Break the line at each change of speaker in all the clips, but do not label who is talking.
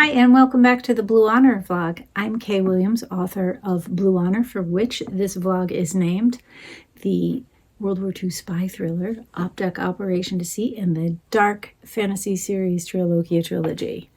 Hi, and welcome back to the Blue Honor vlog. I'm Kay Williams, author of Blue Honor, for which this vlog is named. The World War II spy thriller, op-dec Operation Deceit, and the dark fantasy series Trilogia trilogy.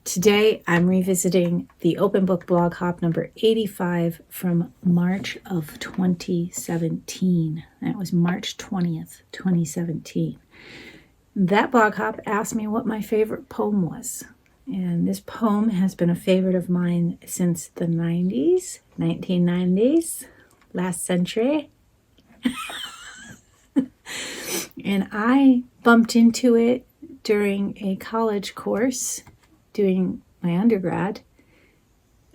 Today, I'm revisiting the open book blog hop number 85 from March of 2017. That was March 20th, 2017. That blog hop asked me what my favorite poem was. And this poem has been a favorite of mine since the 90s, 1990s, last century. And I bumped into it during a college course doing my undergrad.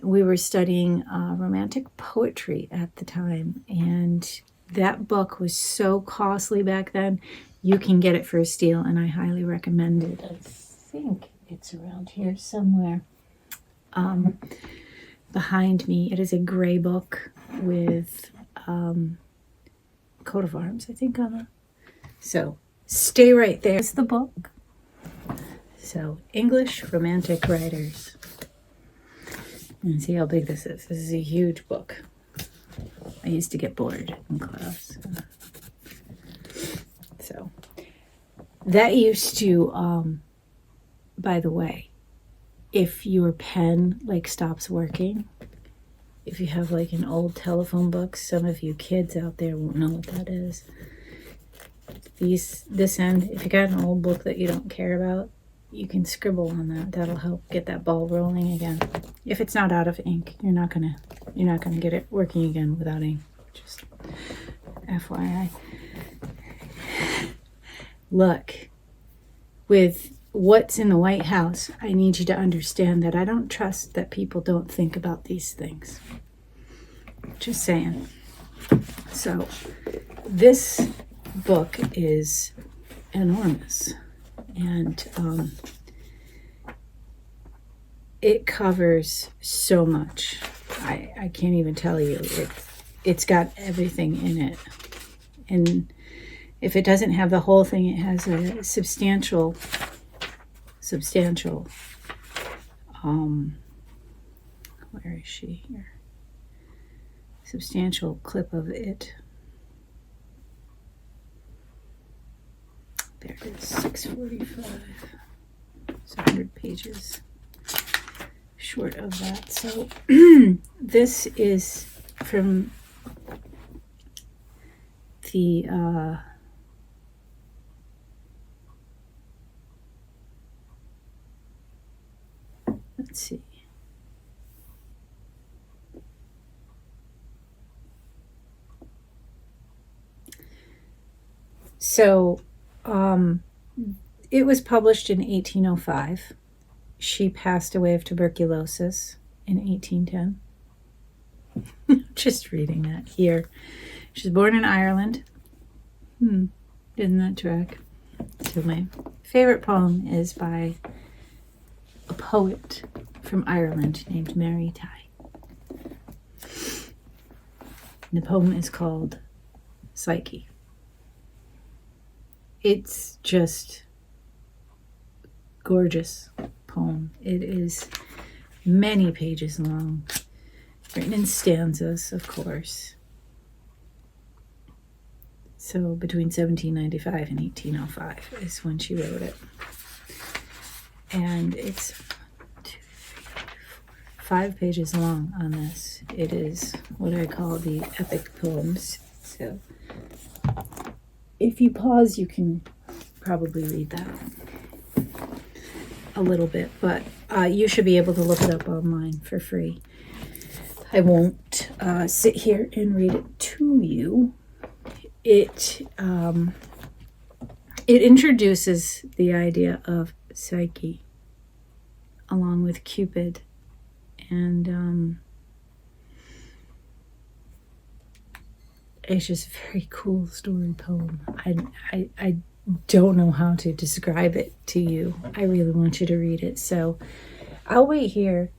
We were studying romantic poetry at the time, and that book was so costly back then. You can get it for a steal, and I highly recommend it. I think it's around here somewhere behind me. It is a gray book with coat of arms, I think, on it. So stay right there. It's the book. So English romantic writers. And see how big this is. This is a huge book. I used to get bored in class. So that used to, by the way, if your pen stops working, if you have an old telephone book, some of you kids out there won't know what that is. This end, if you got an old book that you don't care about, you can scribble on that. That'll help get that ball rolling again. If it's not out of ink, you're not gonna get it working again without ink. Just FYI. Look, with what's in the White House, I need you to understand that I don't trust that people don't think about these things. Just saying. So, this book is enormous, and it covers so much. I can't even tell you. It's got everything in it, and if it doesn't have the whole thing, it has a substantial where is she here? Substantial clip of it. There it is, 645. It's 100 pages short of that. So this is from the let's see. So it was published in 1805. She passed away of tuberculosis in 1810. Just reading that here. She was born in Ireland. Didn't that track? So my favorite poem is by a poet from Ireland named Mary Ty. And the poem is called Psyche. It's just gorgeous poem. It is many pages long, written in stanzas, of course. So between 1795 and 1805 is when she wrote it. And it's 5 pages long on this. It is what I call the epic poems. So if you pause, you can probably read that a little bit, but you should be able to look it up online for free. I won't sit here and read it to you. It introduces the idea of Psyche along with Cupid, and it's just a very cool story poem. I don't know how to describe it to you. I really want you to read it. So I'll wait here.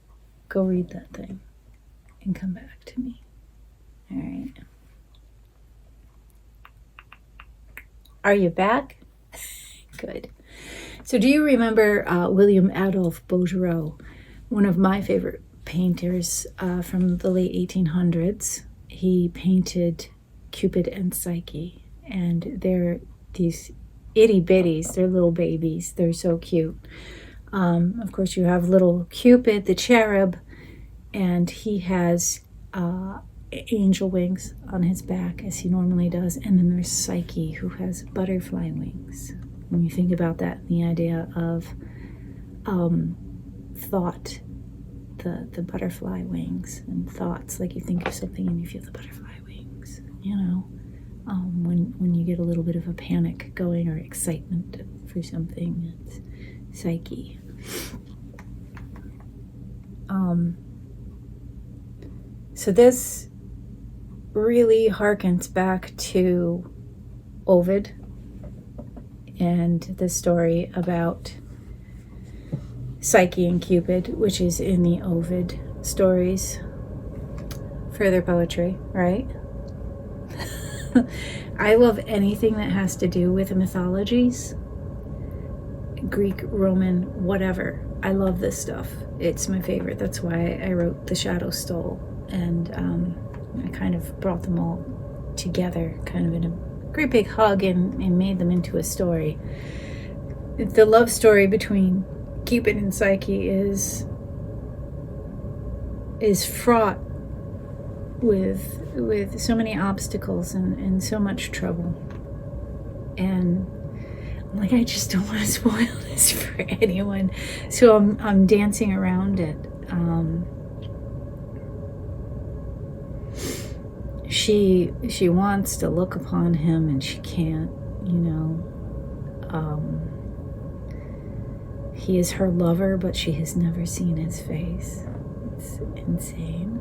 Go read that thing and come back to me. All right. Are you back? Good. So do you remember William Adolphe Bouguereau? one of my favorite painters from the late 1800s. He painted Cupid and Psyche, and they're these itty bitties. They're little babies. They're so cute. Of course, you have little Cupid, the cherub, and he has angel wings on his back, as he normally does. And then there's Psyche, who has butterfly wings. When you think about that, the idea of thought, the butterfly wings, and thoughts, like you think of something and you feel the butterfly wings, when you get a little bit of a panic going or excitement for something, it's Psyche. So this really harkens back to Ovid and the story about Psyche and Cupid, which is in the Ovid stories. Further poetry, right? I love anything that has to do with mythologies, Greek, Roman, whatever. I love this stuff. It's my favorite. That's why I wrote The Shadow Stole, and I kind of brought them all together, kind of in a great big hug, and made them into a story. The love story between Cupid and Psyche is fraught with so many obstacles and so much trouble. And like, I just don't want to spoil this for anyone, so I'm dancing around it. She wants to look upon him and she can't, he is her lover, but she has never seen his face. It's insane.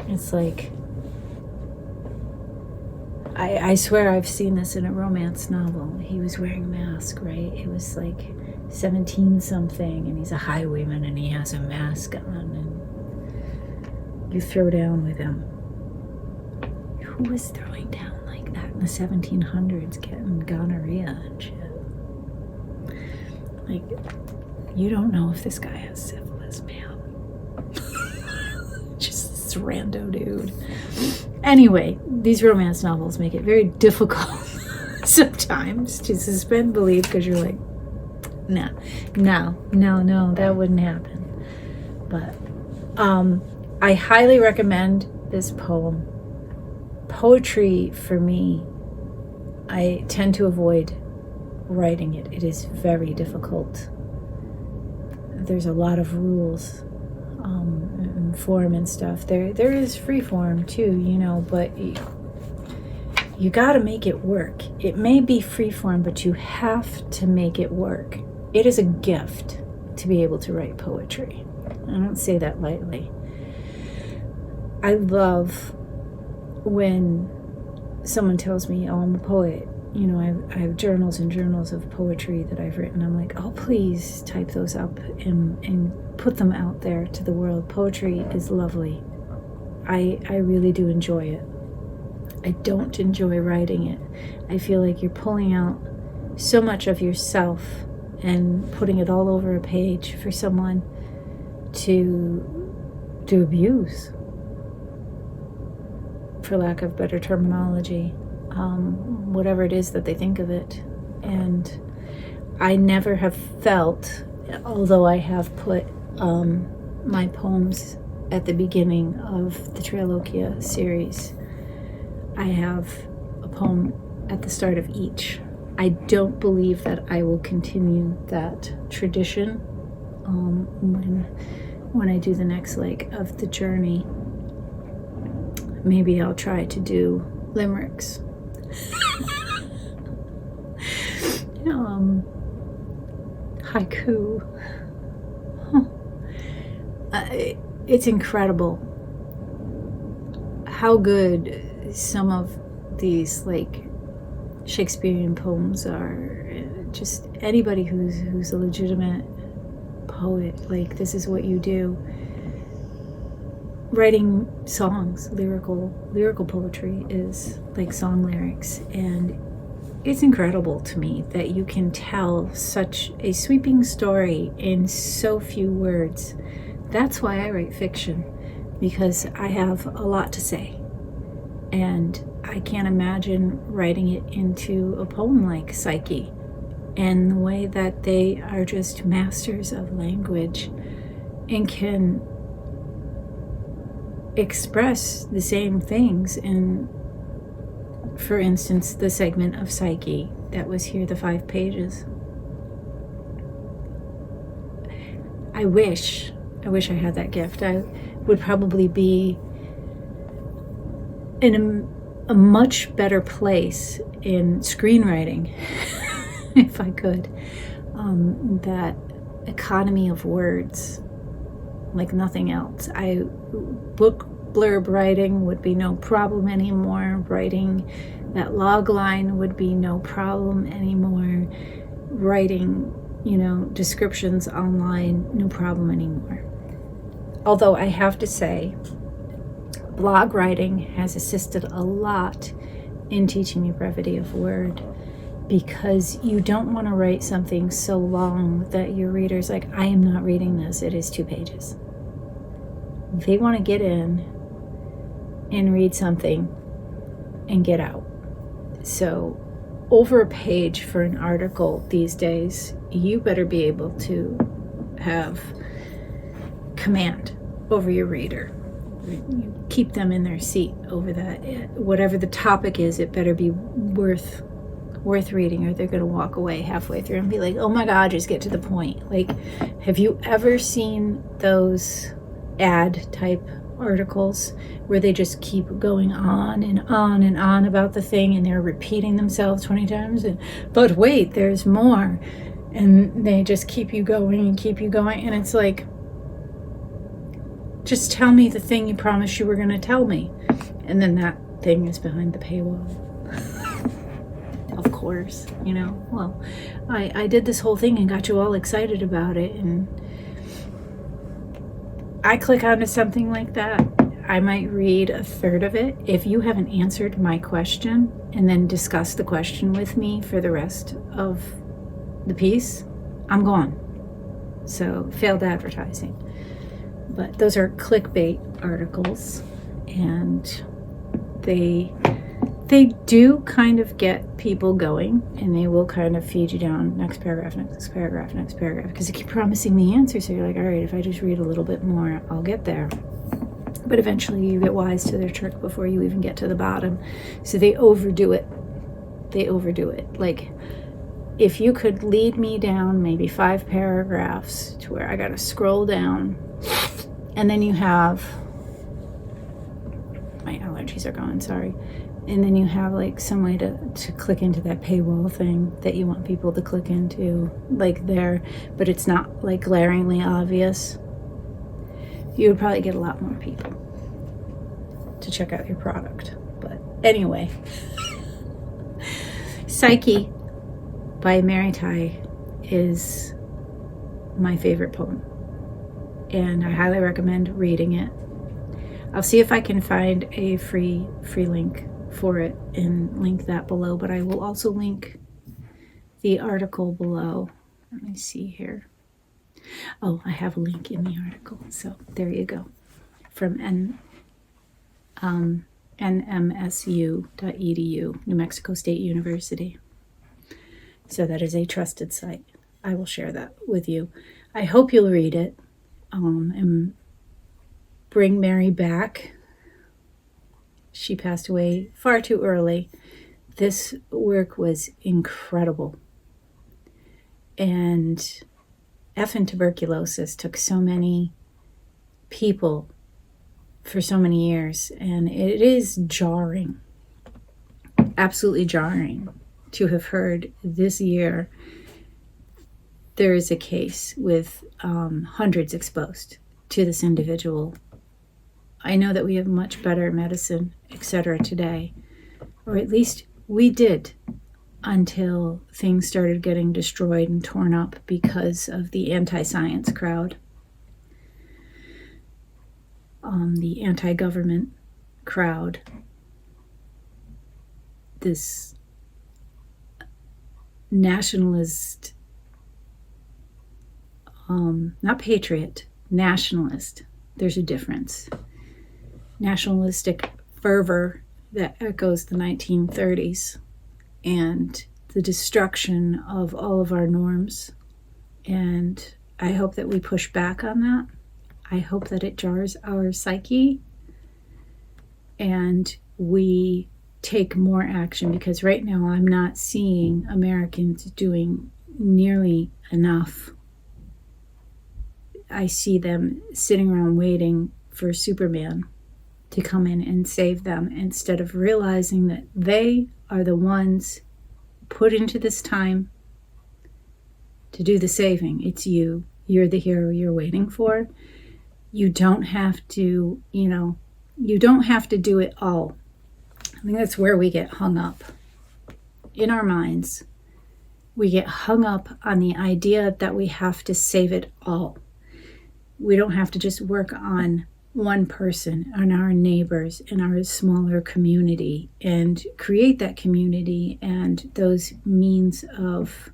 It's like, I swear I've seen this in a romance novel. He was wearing a mask, right? He was like 17 something, and he's a highwayman, and he has a mask on, and you throw down with him. Who was throwing down like that in the 1700s, getting gonorrhea and shit? Like, you don't know if this guy has syphilis, man. Just this rando dude. Anyway, these romance novels make it very difficult sometimes to suspend belief, because you're like, no, that wouldn't happen. But I highly recommend this poem. Poetry, for me, I tend to avoid writing it. It is very difficult. There's a lot of rules, and form and stuff. There is free form too, but you got to make it work. It may be free form, but you have to make it work. It is a gift to be able to write poetry. I don't say that lightly. I love when someone tells me, oh, I'm a poet. I have journals and journals of poetry that I've written. I'm like, oh, please type those up and put them out there to the world. Poetry is lovely. I really do enjoy it. I don't enjoy writing it. I feel like you're pulling out so much of yourself and putting it all over a page for someone to abuse, for lack of better terminology. Whatever it is that they think of it. And I never have felt, although I have put my poems at the beginning of the Triloquia series, I have a poem at the start of each. I don't believe that I will continue that tradition when I do the next leg of the journey. Maybe I'll try to do limericks. Haiku. It's incredible how good some of these Shakespearean poems are. Just anybody who's a legitimate poet, this is what you do. Writing songs, lyrical poetry is like song lyrics, and it's incredible to me that you can tell such a sweeping story in so few words. That's why I write fiction, because I have a lot to say. And I can't imagine writing it into a poem like Psyche, and the way that they are just masters of language and can express the same things in, for instance, the segment of Psyche that was here, the 5 pages. I wish I had that gift. I would probably be in a much better place in screenwriting if I could. That economy of words like nothing else. Book blurb writing would be no problem anymore. Writing that log line would be no problem anymore. Writing, descriptions online, no problem anymore. Although I have to say, blog writing has assisted a lot in teaching me brevity of word, because you don't want to write something so long that your reader's like, I am not reading this, it is 2 pages. They want to get in and read something and get out. So over a page for an article these days, you better be able to have command over your reader. You keep them in their seat over that. Whatever the topic is, it better be worth reading, or they're going to walk away halfway through and be like, oh my God, just get to the point. Like, have you ever seen those ad type articles where they just keep going on and on and on about the thing, and they're repeating themselves 20 times, but wait, there's more, and they just keep you going, and it's like, just tell me the thing you promised you were going to tell me. And then that thing is behind the paywall. Of course, well, I did this whole thing and got you all excited about it, and I click onto something like that, I might read a third of it. If you haven't answered my question and then discuss the question with me for the rest of the piece, I'm gone. So, failed advertising. But those are clickbait articles, and they do kind of get people going, and they will kind of feed you down next paragraph, because they keep promising me answers. So you're like, all right, if I just read a little bit more, I'll get there. But eventually you get wise to their trick before you even get to the bottom. So they overdo it. Like, if you could lead me down maybe 5 paragraphs to where I got to scroll down, and then you have, my allergies are gone, sorry. And then you have like some way to click into that paywall thing that you want people to click into, like there, but it's not like glaringly obvious. You would probably get a lot more people to check out your product. But anyway, Psyche by Mary Tai is my favorite poem, and I highly recommend reading it. I'll see if I can find a free link for it and link that below, but I will also link the article below. Let me see here. Oh, I have a link in the article, so there you go, from nmsu.edu, New Mexico State University. So that is a trusted site. I will share that with you. I hope you'll read it and bring Mary back. She passed away far too early. This work was incredible. And effing tuberculosis took so many people for so many years. And it is jarring, absolutely jarring, to have heard this year there is a case with hundreds exposed to this individual. I know that we have much better medicine, etc. today, or at least we did, until things started getting destroyed and torn up because of the anti-science crowd, the anti-government crowd, this nationalist, not patriot, nationalist. There's a difference. Nationalistic fervor that echoes the 1930s and the destruction of all of our norms. And I hope that we push back on that. I hope that it jars our psyche and we take more action, because right now I'm not seeing Americans doing nearly enough. I see them sitting around waiting for Superman to come in and save them, instead of realizing that they are the ones put into this time to do the saving. It's you. You're the hero you're waiting for. You don't have to, you don't have to do it all. I think that's where we get hung up in our minds. We get hung up on the idea that we have to save it all. We don't have to just work on one person, on our neighbors, in our smaller community, and create that community and those means of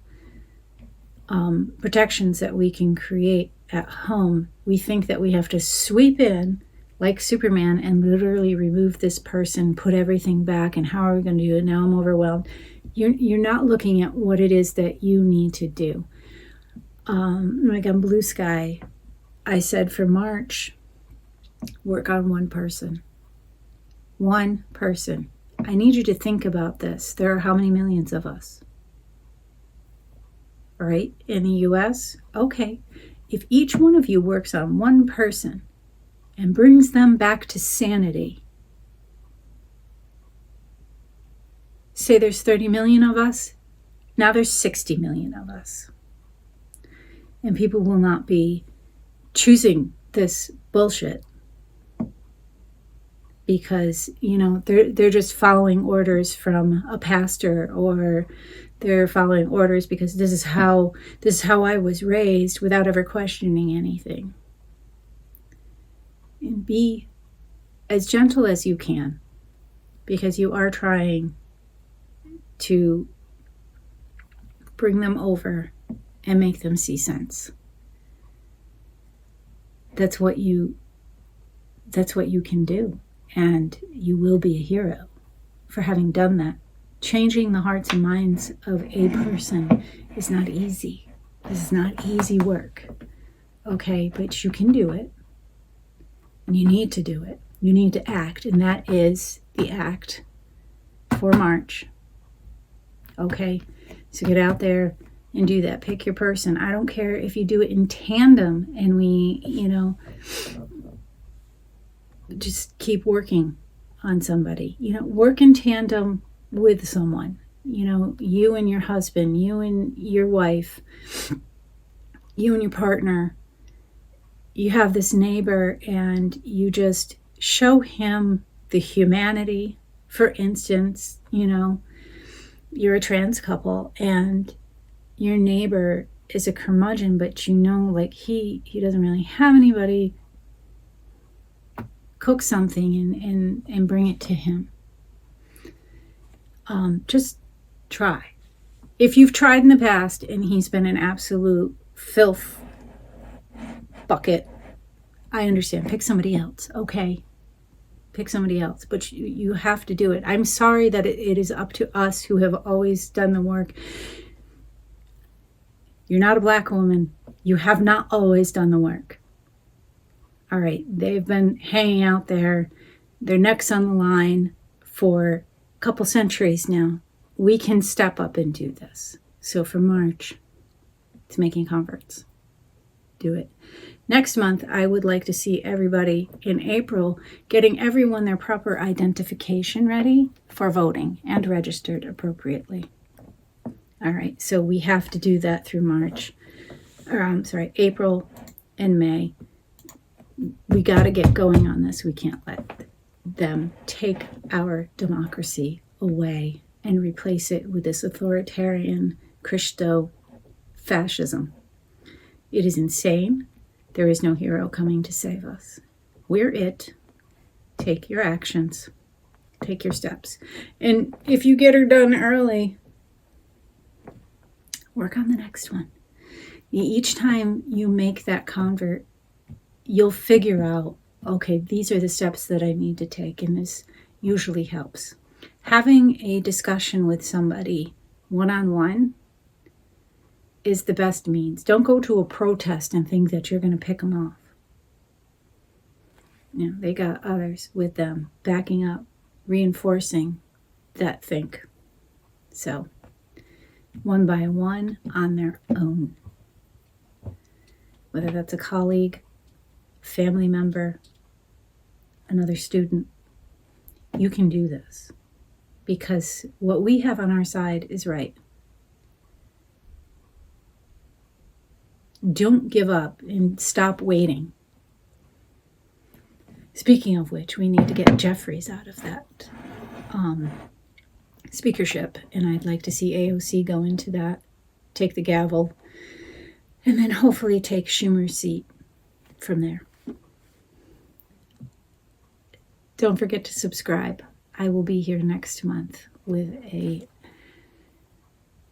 protections that we can create at home. We think that we have to sweep in like Superman and literally remove this person, put everything back, and how are we going to do it? Now I'm overwhelmed. You're not looking at what it is that you need to do. Like on BlueSky, I said for March, work on one person. One person. I need you to think about this. There are how many millions of us? Right? In the US? Okay. If each one of you works on one person and brings them back to sanity, say there's 30 million of us, now there's 60 million of us. And people will not be choosing this bullshit because, they're just following orders from a pastor, or they're following orders because this is how I was raised, without ever questioning anything. And be as gentle as you can, because you are trying to bring them over and make them see sense. That's what you can do, and you will be a hero for having done that. Changing the hearts and minds of a person is not easy. This is not easy work. Okay, but you can do it. And you need to do it. You need to act, and that is the act for March. Okay, so get out there and do that. Pick your person. I don't care if you do it in tandem and we, just keep working on somebody. Work in tandem with someone. You and your husband, you and your wife, you and your partner. You have this neighbor and you just show him the humanity. For instance, you're a trans couple and your neighbor is a curmudgeon, but he doesn't really have anybody. Cook something and bring it to him. Just try. If you've tried in the past and he's been an absolute filth bucket, I understand. Pick somebody else, okay? Pick somebody else, but you have to do it. I'm sorry that it is up to us who have always done the work. You're not a black woman. You have not always done the work. All right, they've been hanging out there, their necks on the line for a couple centuries now. We can step up and do this. So for March, it's making converts. Do it. Next month, I would like to see everybody in April getting everyone their proper identification ready for voting and registered appropriately. All right, so we have to do that through April and May. We got to get going on this. We can't let them take our democracy away and replace it with this authoritarian Christo-fascism. It is insane. There is no hero coming to save us. We're it. Take your actions. Take your steps. And if you get her done early, work on the next one. Each time you make that convert, you'll figure out, okay, these are the steps that I need to take, and this usually helps. Having a discussion with somebody one-on-one is the best means. Don't go to a protest and think that you're going to pick them off. You know, they got others with them backing up, reinforcing that think. So, one by one on their own. Whether that's a colleague, family member, another student, you can do this. Because what we have on our side is right. Don't give up and stop waiting. Speaking of which, we need to get Jeffries out of that speakership, and I'd like to see AOC go into that, take the gavel, and then hopefully take Schumer's seat from there. Don't forget to subscribe. I will be here next month with a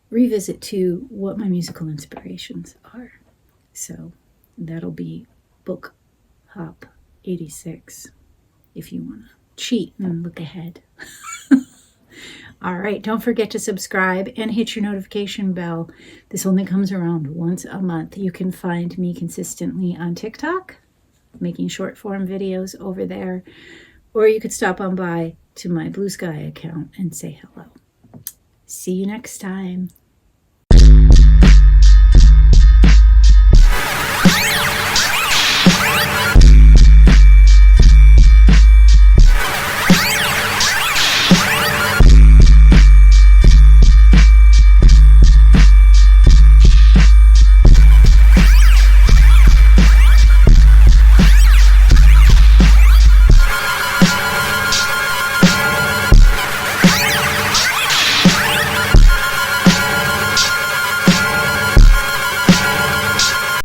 revisit to what my musical inspirations are. So that'll be Book Hop 86 if you want to cheat and look ahead. All right, don't forget to subscribe and hit your notification bell. This only comes around once a month. You can find me consistently on TikTok, making short form videos over there, or you could stop on by to my BlueSky account and say hello. See you next time.